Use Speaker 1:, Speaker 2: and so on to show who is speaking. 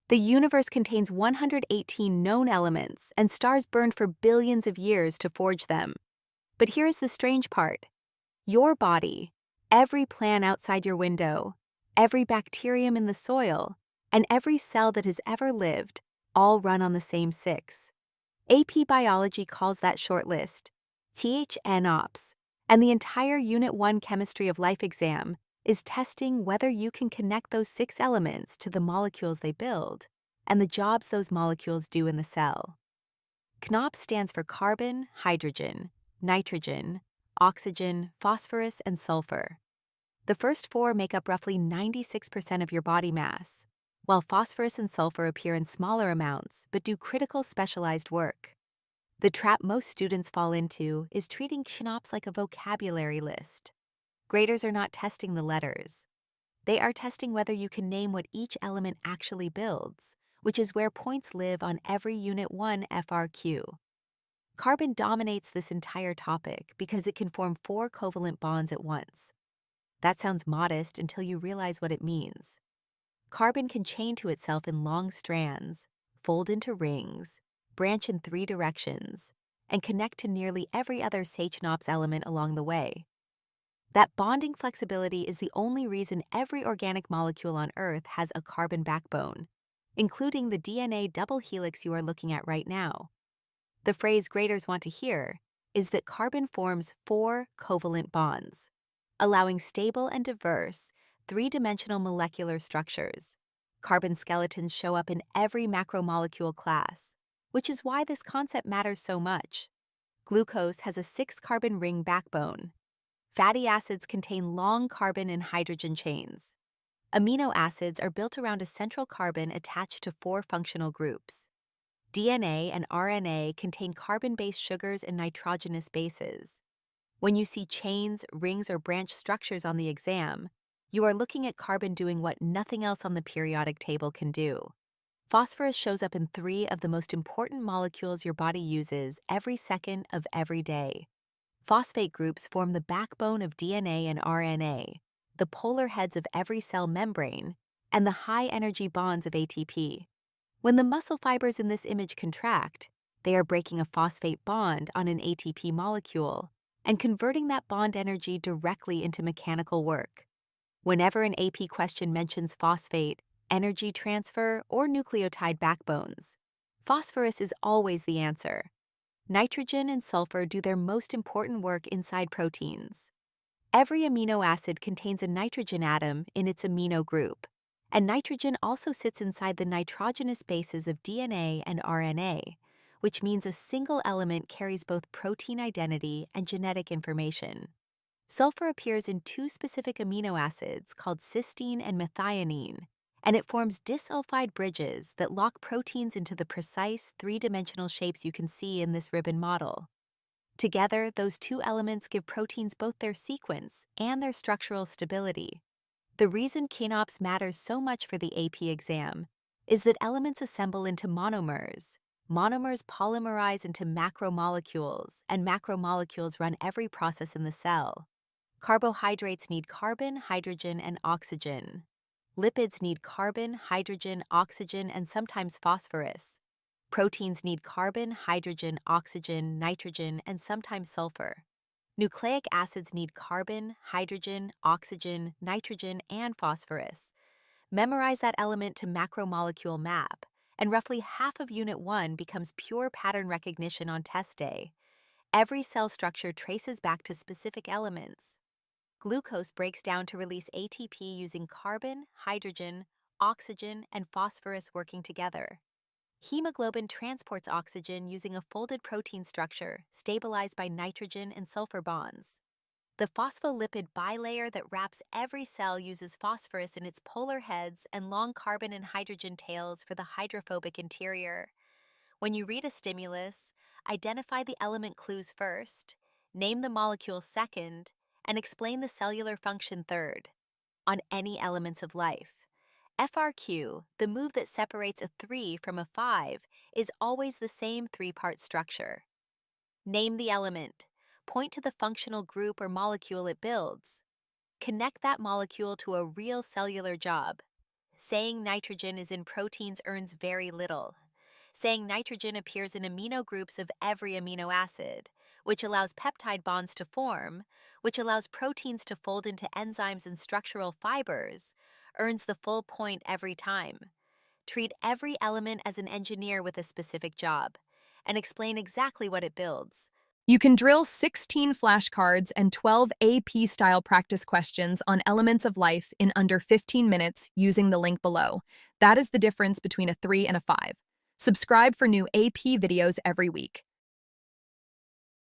Speaker 1: The universe contains 118 known elements, and stars burned for billions of years to forge them. But here's the strange part. Your body, every plant outside your window, every bacterium in the soil, and every cell that has ever lived all run on the same six. AP Biology calls that short list CHNOPS, and the entire Unit 1 Chemistry of Life exam is testing whether you can connect those 6 elements to the molecules they build and the jobs those molecules do in the cell. CHNOPS stands for carbon, hydrogen, nitrogen, oxygen, phosphorus, and sulfur. The first 4 make up roughly 96% of your body mass, while phosphorus and sulfur appear in smaller amounts but do critical specialized work. The trap most students fall into is treating CHNOPS like a vocabulary list. Graders are not testing the letters. They are testing whether you can name what each element actually builds, which is where points live on every Unit 1 FRQ. Carbon dominates this entire topic because it can form 4 covalent bonds at once. That sounds modest until you realize what it means. Carbon can chain to itself in long strands, fold into rings, branch in 3 directions, and connect to nearly every other CHNOPS element along the way. That bonding flexibility is the only reason every organic molecule on Earth has a carbon backbone, including the DNA double helix you are looking at right now. The phrase graders want to hear is that carbon forms 4 covalent bonds, allowing stable and diverse 3-dimensional molecular structures. Carbon skeletons show up in every macromolecule class, which is why this concept matters so much. Glucose has a 6-carbon ring backbone. Fatty acids contain long carbon and hydrogen chains. Amino acids are built around a central carbon attached to 4 functional groups. DNA and RNA contain carbon-based sugars and nitrogenous bases. When you see chains, rings, or branch structures on the exam, you are looking at carbon doing what nothing else on the periodic table can do. Phosphorus shows up in 3 of the most important molecules your body uses every second of every day. Phosphate groups form the backbone of DNA and RNA, the polar heads of every cell membrane, and the high-energy bonds of ATP. When the muscle fibers in this image contract, they are breaking a phosphate bond on an ATP molecule and converting that bond energy directly into mechanical work. Whenever an AP question mentions phosphate, energy transfer, or nucleotide backbones, phosphorus is always the answer. Nitrogen and sulfur do their most important work inside proteins. Every amino acid contains a nitrogen atom in its amino group, and nitrogen also sits inside the nitrogenous bases of DNA and RNA, which means a single element carries both protein identity and genetic information. Sulfur appears in 2 specific amino acids called cysteine and methionine, and it forms disulfide bridges that lock proteins into the precise 3-dimensional shapes you can see in this ribbon model. Together, those 2 elements give proteins both their sequence and their structural stability. The reason CHNOPS matters so much for the AP exam is that elements assemble into monomers. Monomers polymerize into macromolecules, and macromolecules run every process in the cell. Carbohydrates need carbon, hydrogen, and oxygen. Lipids need carbon, hydrogen, oxygen, and sometimes phosphorus. Proteins need carbon, hydrogen, oxygen, nitrogen, and sometimes sulfur. Nucleic acids need carbon, hydrogen, oxygen, nitrogen, and phosphorus. Memorize that element to macromolecule map, and roughly half of Unit 1 becomes pure pattern recognition on test day. Every cell structure traces back to specific elements. Glucose breaks down to release ATP using carbon, hydrogen, oxygen, and phosphorus working together. Hemoglobin transports oxygen using a folded protein structure stabilized by nitrogen and sulfur bonds. The phospholipid bilayer that wraps every cell uses phosphorus in its polar heads and long carbon and hydrogen tails for the hydrophobic interior. When you read a stimulus, identify the element clues first, name the molecule second, and explain the cellular function third. On any elements of life, FRQ, the move that separates a 3 from a 5, is always the same 3-part structure. Name the element. Point to the functional group or molecule it builds. Connect that molecule to a real cellular job. Saying nitrogen is in proteins earns very little. Saying nitrogen appears in amino groups of every amino acid, which allows peptide bonds to form, which allows proteins to fold into enzymes and structural fibers, earns the full point every time. Treat every element as an engineer with a specific job, and explain exactly what it builds.
Speaker 2: You can drill 16 flashcards and 12 AP-style practice questions on elements of life in under 15 minutes using the link below. That is the difference between a 3 and a 5. Subscribe for new AP videos every week.